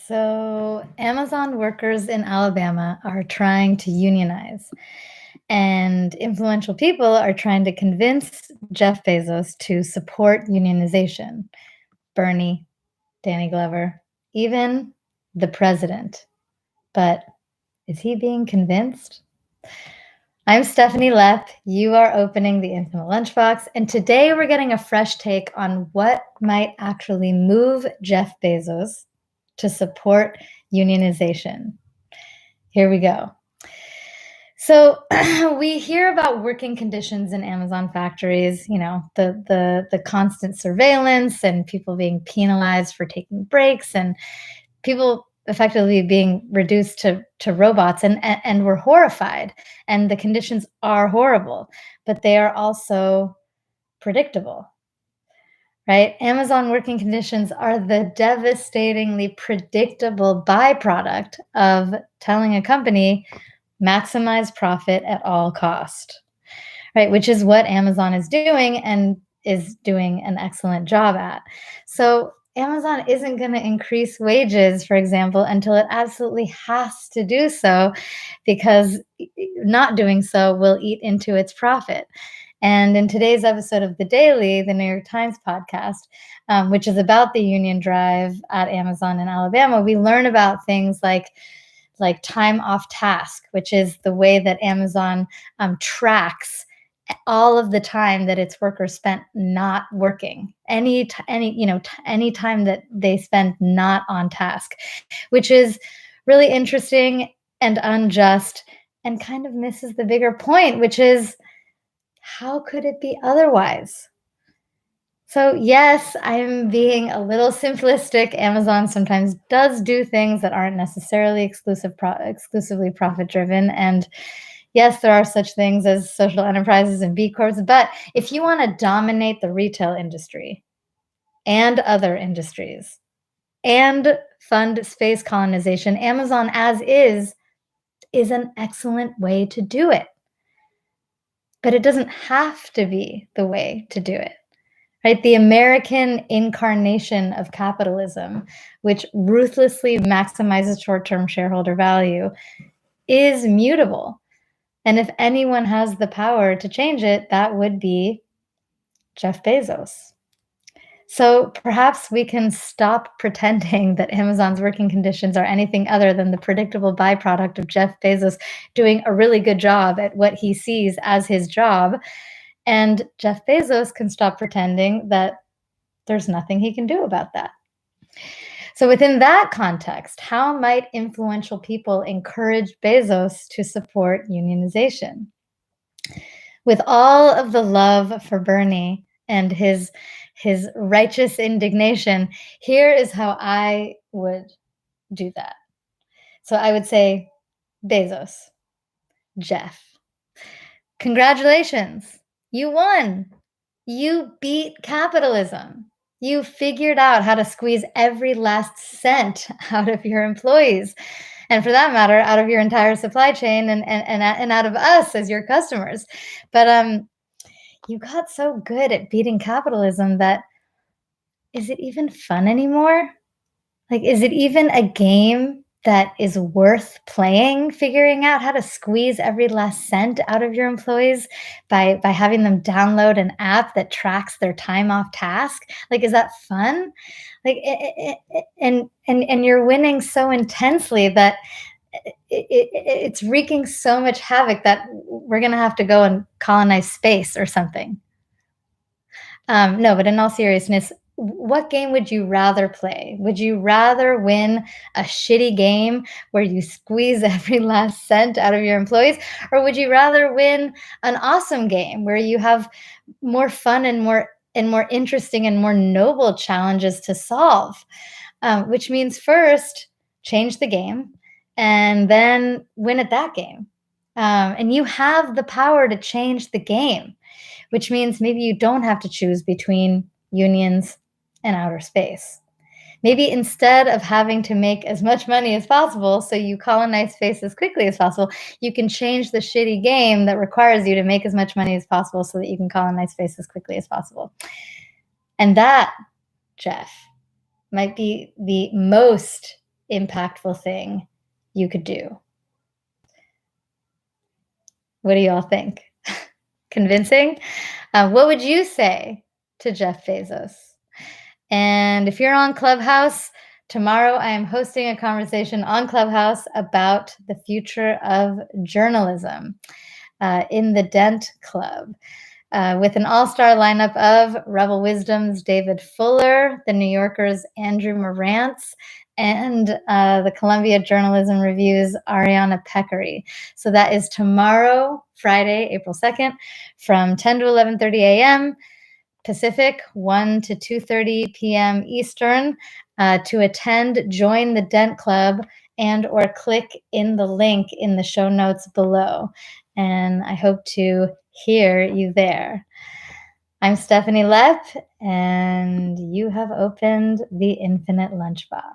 So, Amazon workers in Alabama are trying to unionize, and influential people are trying to convince Jeff Bezos to support unionization. Bernie, Danny Glover, even the president. But is he being convinced? I'm Stephanie Lepp. You are opening the Infinite Lunchbox, and today we're getting a fresh take on what might actually move Jeff Bezos to support unionization. Here we go. So we hear about working conditions in Amazon factories, the constant surveillance and people being penalized for taking breaks and people effectively being reduced to robots and we're horrified. And the conditions are horrible, but they are also predictable. Right? Amazon working conditions are the devastatingly predictable byproduct of telling a company maximize profit at all cost, right? Which is what Amazon is doing and is doing an excellent job at. So Amazon isn't going to increase wages, for example, until it absolutely has to do so, because not doing so will eat into its profit. And in today's episode of The Daily, the New York Times podcast, which is about the union drive at Amazon in Alabama, we learn about things like time off task, which is the way that Amazon tracks all of the time that its workers spent not working, any time that they spend not on task, which is really interesting and unjust and kind of misses the bigger point, which is how could it be otherwise? So yes, I'm being a little simplistic. Amazon sometimes does do things that aren't necessarily exclusively profit-driven. And yes, there are such things as social enterprises and B Corps. But if you want to dominate the retail industry and other industries and fund space colonization, Amazon as is an excellent way to do it. But it doesn't have to be the way to do it. Right? The American incarnation of capitalism, which ruthlessly maximizes short-term shareholder value, is mutable. And if anyone has the power to change it, that would be Jeff Bezos. So perhaps we can stop pretending that Amazon's working conditions are anything other than the predictable byproduct of Jeff Bezos doing a really good job at what he sees as his job. And Jeff Bezos can stop pretending that there's nothing he can do about that. So within that context, how might influential people encourage Bezos to support unionization? With all of the love for Bernie and his righteous indignation, here is how I would do that. So I would say, Bezos, Jeff, congratulations, you won. You beat capitalism. You figured out how to squeeze every last cent out of your employees, and for that matter, out of your entire supply chain and out of us as your customers. But you got so good at beating capitalism that is it even fun anymore? Like, is it even a game that is worth playing, figuring out how to squeeze every last cent out of your employees by having them download an app that tracks their time off task? Like, is that fun? Like, and you're winning so intensely that it's wreaking so much havoc that we're gonna have to go and colonize space or something. No, but in all seriousness, what game would you rather play? Would you rather win a shitty game where you squeeze every last cent out of your employees? Or would you rather win an awesome game where you have more fun and more interesting and more noble challenges to solve? Which means first, change the game and then win at that game. And you have the power to change the game, which means maybe you don't have to choose between unions and outer space. Maybe instead of having to make as much money as possible so you colonize space as quickly as possible, you can change the shitty game that requires you to make as much money as possible so that you can colonize space as quickly as possible. And that, Jeff, might be the most impactful thing you could do? What do you all think? Convincing? What would you say to Jeff Bezos? And if you're on Clubhouse, tomorrow I am hosting a conversation on Clubhouse about the future of journalism in the Dent Club. With an all-star lineup of Rebel Wisdom's David Fuller, The New Yorker's Andrew Marantz, and the Columbia Journalism Review's Ariana Peccary. So that is tomorrow, Friday, April 2nd, from 10 to 11:30 a.m. Pacific, 1 to 2:30 p.m. Eastern. To attend, join the Dent Club and or click in the link in the show notes below. And I hope to hear you there. I'm Stephanie Lepp, and you have opened the Infinite Lunchbox.